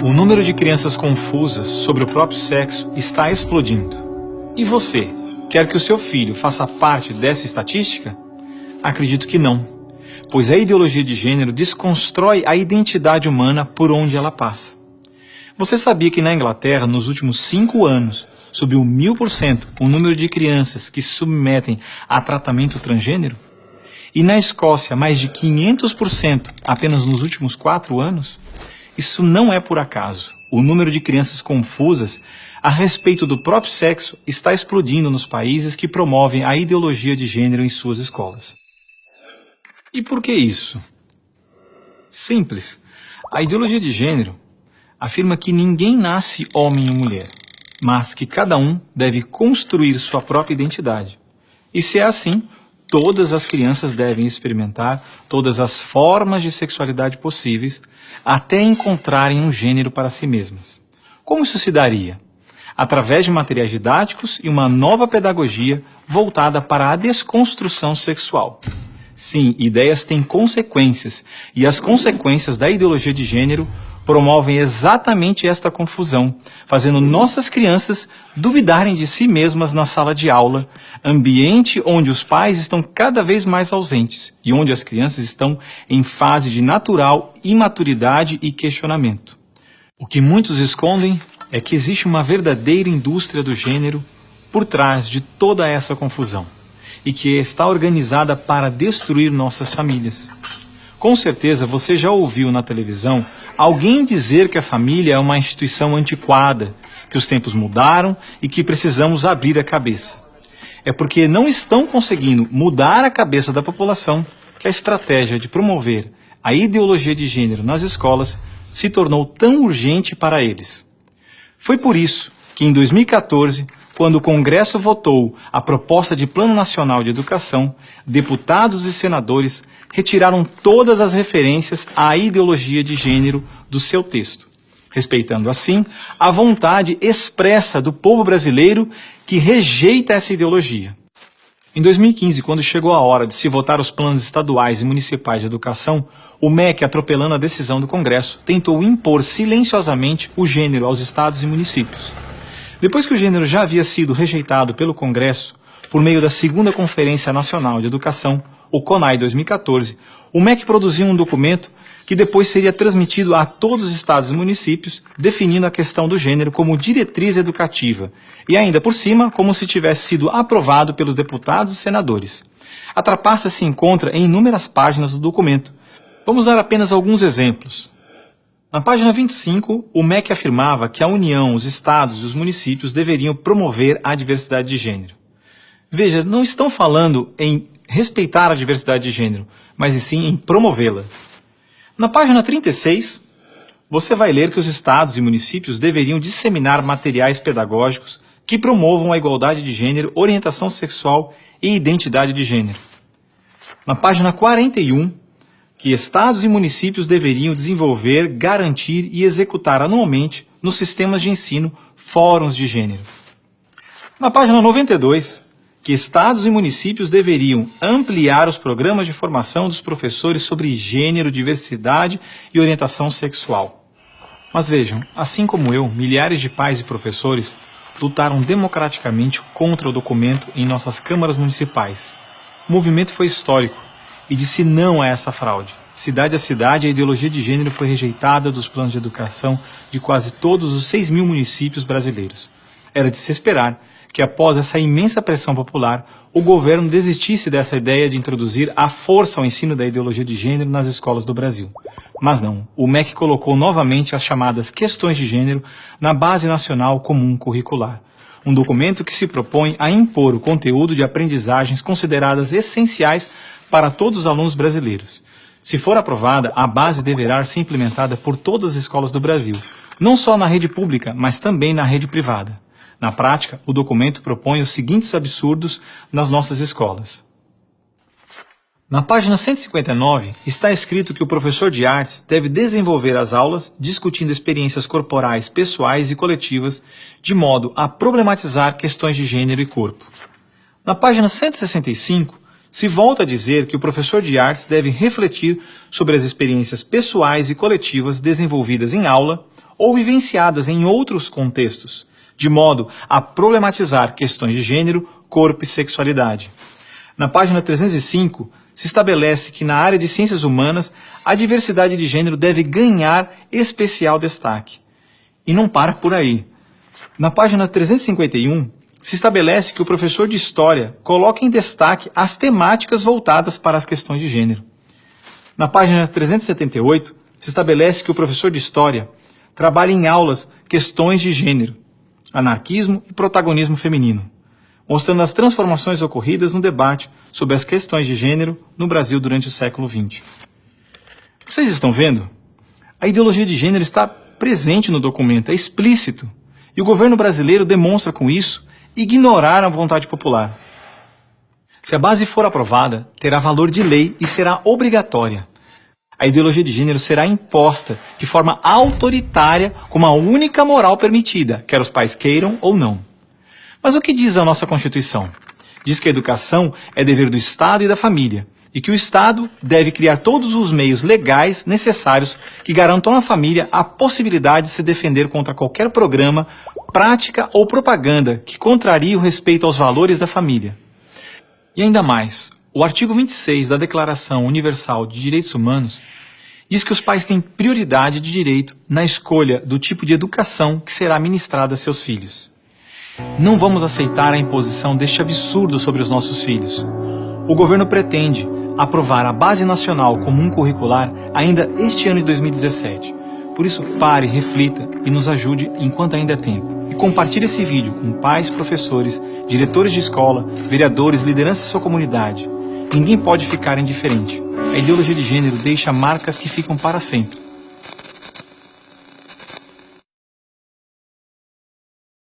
O número de crianças confusas sobre o próprio sexo está explodindo. E você, quer que o seu filho faça parte dessa estatística? Acredito que não, pois a ideologia de gênero desconstrói a identidade humana por onde ela passa. Você sabia que na Inglaterra, nos últimos 5 anos, subiu 1000% o número de crianças que se submetem a tratamento transgênero? E na Escócia, mais de 500% apenas nos últimos 4 anos? Isso não é por acaso. O número de crianças confusas a respeito do próprio sexo está explodindo nos países que promovem a ideologia de gênero em suas escolas. E por que isso? Simples. A ideologia de gênero afirma que ninguém nasce homem ou mulher, mas que cada um deve construir sua própria identidade. E se é assim, todas as crianças devem experimentar todas as formas de sexualidade possíveis até encontrarem um gênero para si mesmas. Como isso se daria? Através de materiais didáticos e uma nova pedagogia voltada para a desconstrução sexual. Sim, ideias têm consequências, e as consequências da ideologia de gênero promovem exatamente esta confusão, fazendo nossas crianças duvidarem de si mesmas na sala de aula, ambiente onde os pais estão cada vez mais ausentes e onde as crianças estão em fase de natural imaturidade e questionamento. O que muitos escondem é que existe uma verdadeira indústria do gênero por trás de toda essa confusão e que está organizada para destruir nossas famílias. Com certeza você já ouviu na televisão alguém dizer que a família é uma instituição antiquada, que os tempos mudaram e que precisamos abrir a cabeça. É porque não estão conseguindo mudar a cabeça da população que a estratégia de promover a ideologia de gênero nas escolas se tornou tão urgente para eles. Foi por isso que em 2014, quando o Congresso votou a proposta de Plano Nacional de Educação, deputados e senadores retiraram todas as referências à ideologia de gênero do seu texto, respeitando assim a vontade expressa do povo brasileiro que rejeita essa ideologia. Em 2015, quando chegou a hora de se votar os planos estaduais e municipais de educação, o MEC, atropelando a decisão do Congresso, tentou impor silenciosamente o gênero aos estados e municípios. Depois que o gênero já havia sido rejeitado pelo Congresso, por meio da segunda Conferência Nacional de Educação, o CONAE 2014, o MEC produziu um documento que depois seria transmitido a todos os estados e municípios, definindo a questão do gênero como diretriz educativa, e ainda por cima, como se tivesse sido aprovado pelos deputados e senadores. A trapaça se encontra em inúmeras páginas do documento. Vamos dar apenas alguns exemplos. Na página 25, o MEC afirmava que a União, os estados e os municípios deveriam promover a diversidade de gênero. Veja, não estão falando em respeitar a diversidade de gênero, mas sim em promovê-la. Na página 36, você vai ler que os estados e municípios deveriam disseminar materiais pedagógicos que promovam a igualdade de gênero, orientação sexual e identidade de gênero. Na página 41, que estados e municípios deveriam desenvolver, garantir e executar anualmente nos sistemas de ensino fóruns de gênero. Na página 92, que estados e municípios deveriam ampliar os programas de formação dos professores sobre gênero, diversidade e orientação sexual. Mas vejam, assim como eu, milhares de pais e professores lutaram democraticamente contra o documento em nossas câmaras municipais. O movimento foi histórico e disse não a essa fraude. Cidade a cidade, a ideologia de gênero foi rejeitada dos planos de educação de quase todos os 6.000 municípios brasileiros. Era de se esperar que após essa imensa pressão popular, o governo desistisse dessa ideia de introduzir à força o ensino da ideologia de gênero nas escolas do Brasil. Mas não, o MEC colocou novamente as chamadas questões de gênero na Base Nacional Comum Curricular, um documento que se propõe a impor o conteúdo de aprendizagens consideradas essenciais para todos os alunos brasileiros. Se for aprovada, a base deverá ser implementada por todas as escolas do Brasil, não só na rede pública, mas também na rede privada. Na prática, o documento propõe os seguintes absurdos nas nossas escolas. Na página 159, está escrito que o professor de artes deve desenvolver as aulas discutindo experiências corporais, pessoais e coletivas, de modo a problematizar questões de gênero e corpo. Na página 165, se volta a dizer que o professor de artes deve refletir sobre as experiências pessoais e coletivas desenvolvidas em aula ou vivenciadas em outros contextos, de modo a problematizar questões de gênero, corpo e sexualidade. Na página 305, se estabelece que na área de ciências humanas, a diversidade de gênero deve ganhar especial destaque. E não para por aí. Na página 351, se estabelece que o professor de História coloca em destaque as temáticas voltadas para as questões de gênero. Na página 378, se estabelece que o professor de História trabalha em aulas questões de gênero, anarquismo e protagonismo feminino, mostrando as transformações ocorridas no debate sobre as questões de gênero no Brasil durante o século XX. Vocês estão vendo? A ideologia de gênero está presente no documento, é explícito, e o governo brasileiro demonstra com isso ignorar a vontade popular. Se a base for aprovada, terá valor de lei e será obrigatória. A ideologia de gênero será imposta de forma autoritária como a única moral permitida, quer os pais queiram ou não. Mas o que diz a nossa Constituição? Diz que a educação é dever do Estado e da família, e que o Estado deve criar todos os meios legais necessários que garantam à família a possibilidade de se defender contra qualquer programa, prática ou propaganda que contrarie o respeito aos valores da família. E ainda mais, o artigo 26 da Declaração Universal de Direitos Humanos diz que os pais têm prioridade de direito na escolha do tipo de educação que será ministrada a seus filhos. Não vamos aceitar a imposição deste absurdo sobre os nossos filhos. O governo pretende aprovar a Base Nacional Comum Curricular ainda este ano de 2017. Por isso, pare, reflita e nos ajude enquanto ainda é tempo. E compartilhe esse vídeo com pais, professores, diretores de escola, vereadores, lideranças de sua comunidade. Ninguém pode ficar indiferente. A ideologia de gênero deixa marcas que ficam para sempre.